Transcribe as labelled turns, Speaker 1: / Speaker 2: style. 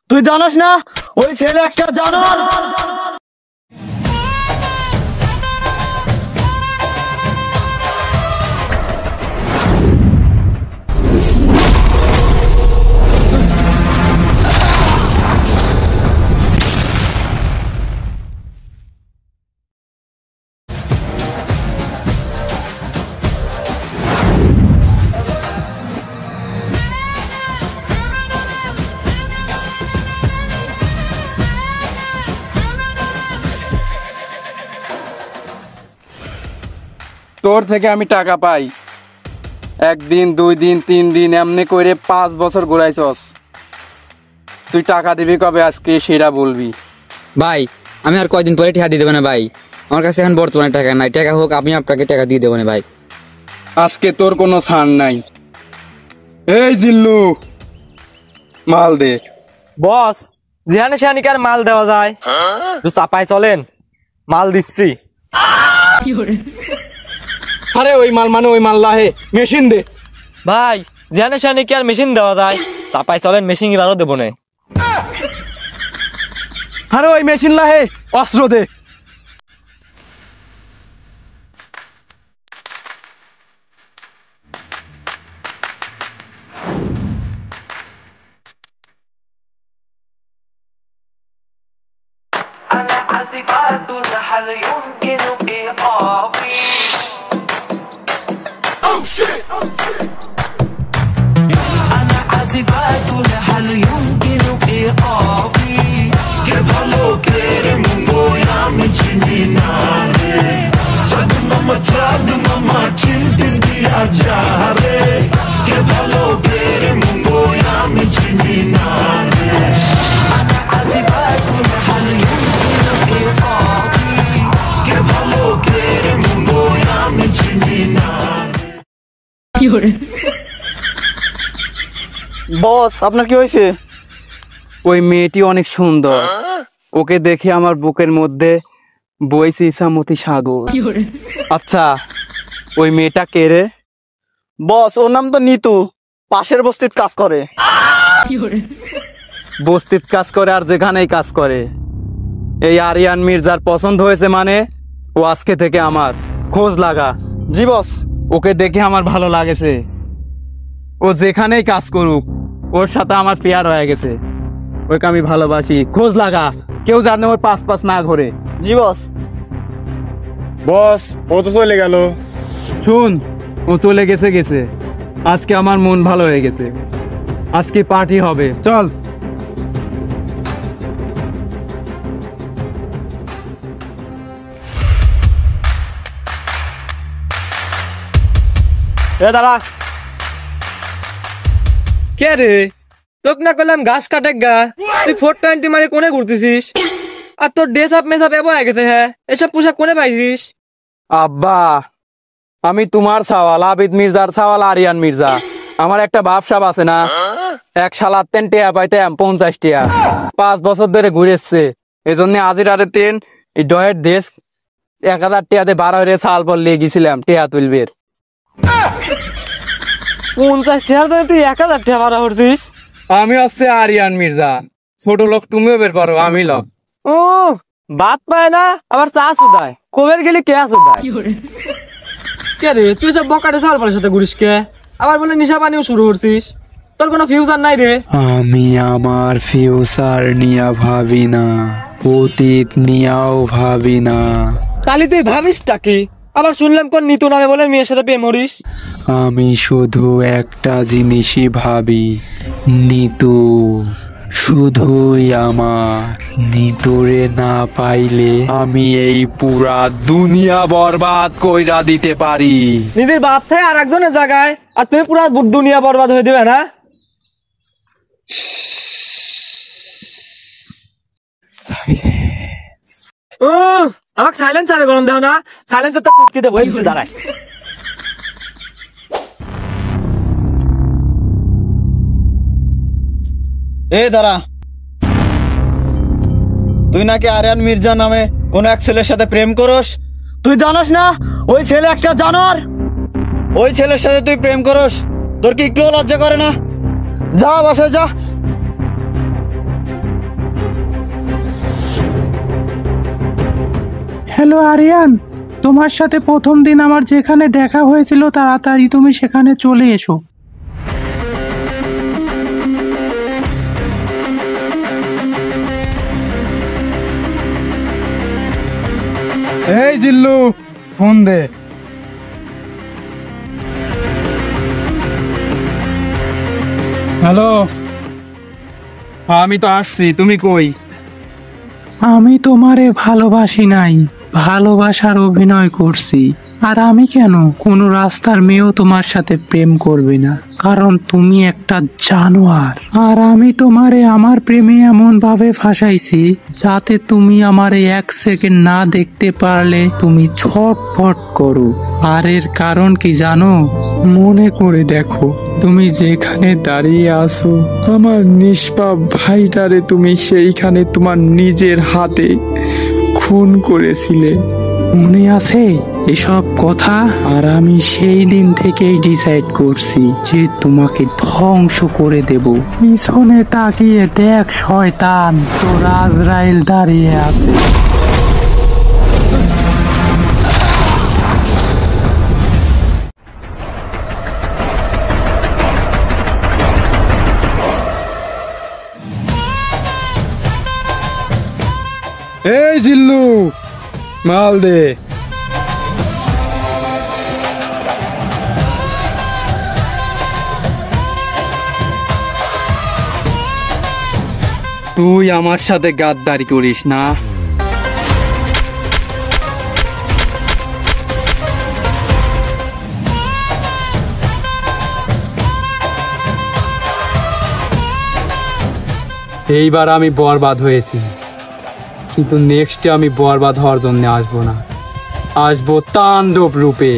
Speaker 1: তুই জানোস না ওই ছেলে একটা জানোয়ার।
Speaker 2: তোর থেকে আমি টাকা পাই, একদিন 2 দিন 3 দিন এমনি করে 5 বছর ঘুরাইছস। তুই টাকা দিবি কবে আজকে সেটা বলবি।
Speaker 3: ভাই আমি আর কয়দিন পরে টাকা দিয়ে দেবো না ভাই, আমার কাছে এখন বর্তমানে টাকা নাই, টাকা হোক আমি আপনাকে টাকা দিয়ে দেবো না ভাই।
Speaker 2: আজকে তোর কোনো ছাড় নাই। এই জিল্লু মাল দে।
Speaker 1: বস যেখানে সেখানে কি আর মাল দেওয়া যায়? তো চাপায় চলেন, মাল দিচ্ছি।
Speaker 2: আরে ওই মাল মানে ওই মাল লাহে, মেশিন দে।
Speaker 1: ভাই যেখানে সেখানে কি আর মেশিন দেওয়া যায়? চাপায় চলেন, মেশিন এবারও দেবো না।
Speaker 2: আরে ওই মেশিন লাহে, অস্ত্র দে।
Speaker 1: বস আপনার কি হয়েছে?
Speaker 2: ওই মেয়েটি অনেক সুন্দর, ওকে দেখে আমার বুকের মধ্যে বইছে ইসামতি সাগর। আচ্ছা ওই মেয়েটা কে রে?
Speaker 1: বস ওর নাম তো নিতু, পাশের বস্তিত কাজ করে।
Speaker 2: বস্তিত কাজ করে আর যেখানেই কাজ করে। এই আরিয়ান মির্জার পছন্দ হয়েছে মানে ও আজকে থেকে আমার। খোঁজ লাগা।
Speaker 1: জি বস।
Speaker 2: ওকে দেখে আমার ভালো লাগেছে, ও যেখানেই কাজ করুক ওর সাথে আমার পেয়ার হয়ে গেছে, ওকে আমি ভালোবাসি। খোঁজ লাগা, কেউ জানে ওর পাশ না ঘোরে।
Speaker 1: জি বস।
Speaker 2: বস ও তো চলে গেল। শুন, ও চলে গেছে, আজকে আমার মন ভালো হয়ে গেছে, আজকে পার্টি হবে, চল।
Speaker 1: এ দাঁড়া।
Speaker 4: কে রে, তোকে না করলাম ঘাস কাটে গা, তুই 420 মারে কোনে ঘুরতেছিস? আর তোর ড্রেস আপ মেসআপ এব হয়ে গেছে। হ্যাঁ, এসব পোশাক কোনে পাইছিস?
Speaker 2: আব্বা আমি তোমার সাওয়াল, আবিদ মির্জার সাওয়াল আরিয়ান মির্জা। আমার একটা ভাবসাব আছে না, এক সালাতেন টেয়া পাইতাম 50 টিয়া, 5 বছর ধরে ঘুরেছে। এই জন্য আজির আরে তেন এই ডয়ের দেশ 1000 টিয়াতে 12 হয়ে সাল পর লিয়ে গেছিলাম টিয়া তুলবের।
Speaker 4: 50 টাকার জন্য তুই 1000 টাকা ভাড়া করছিস?
Speaker 2: আমি হচ্ছে আরিয়ান মির্জা, ছোট লোক তুমিও বের পারো, আমি লোক।
Speaker 4: ও বাত পায় না, আবার চা সুদায়, কবের গেলি কে সুদায়। কে রে, তুই সব বকাটে সালপালের সাথে ঘুরিস কে? আবার বলে নিশা পানিও শুরু করছিস, তোর কোনো ফিউচার নাই রে।
Speaker 5: আমি আমার ফিউচার নিয়া ভাবি না, অতীত নিয়াও ভাবি না।
Speaker 4: তাহলে তুই ভাবিসটা কি? আবার শুনলাম কোন নিতু নামে বলে মেয়ের সাথে প্রেম করিস।
Speaker 5: আমি শুধু একটা জিনিসই ভাবি, নিতু শুধুই আমার। নিতুরে না পাইলে আমি এই পুরা দুনিয়া বরবাদ কইরা দিতে পারি।
Speaker 4: নিজের বাপ থেকে আর একজনের জায়গায়, আর তুমি পুরা দুনিয়া বরবাদ হয়ে দিবে না? ও আমাকে সাইলেন্সারে গরম দাও না, সাইলেন্সার তো কুটকি দেবো। দাঁড়ায়
Speaker 1: এ দাঁড়া, তুই নাকি আরিয়ান মির্জা নামে কোন এক ছেলের সাথে প্রেম করস? তুই জানোস না ওই ছেলে একটা জানোয়ার? ওই ছেলের সাথে তুই প্রেম করস, তোর কি একটুও লজ্জা করে না? যা বাসায় যা।
Speaker 5: হ্যালো আরিয়ান, তোমার সাথে প্রথম দিন আমার যেখানে দেখা হয়েছিল তাড়াতাড়ি তুমি সেখানে চলে এসো।
Speaker 1: এই জিল্লু, ফোন দে।
Speaker 2: হ্যালো, আমি তো আসছি, তুমি কই?
Speaker 5: আমি তোমারে ভালোবাসি নাই, ভালোবাসার অভিনয় করছি। আর আমি কেন, কোনো রাস্তার মেয়েও তোমার সাথে প্রেম করবে না, কারণ তুমি একটা জানোয়ার। আর আমি তোমারে আমার প্রেমে এমন ভাবে ফাঁসাইছি যাতে তুমি আমারে 1 সেকেন্ড না দেখতে পারলে তুমি ছটফট করো। আর এর কারণ কি জানো? মনে করে দেখো, তুমি যেখানে দাঁড়িয়ে আছো আমার নিষ্পাপ ভাইটারে তুমি সেইখানে তোমার নিজের হাতে খুন করেছিলে, মনে আছে এসব কথা? আর আমি সেই দিন থেকেই ডিসাইড করছি যে তোমাকে ধ্বংস করে দেব। পিছনে তাকিয়ে দেখ শয়তান, তোর আজরাইল দাঁড়িয়ে আছে।
Speaker 1: এই জিল্লু, মাল দে।
Speaker 2: তুই আমার সাথে গাদ্দারি করিস না। এইবার আমি বরবাদ হয়েছি, কিন্তু নেক্সটে আমি বরবাদ হওয়ার জন্য আসবো না, আসবো তাণ্ডব রূপে।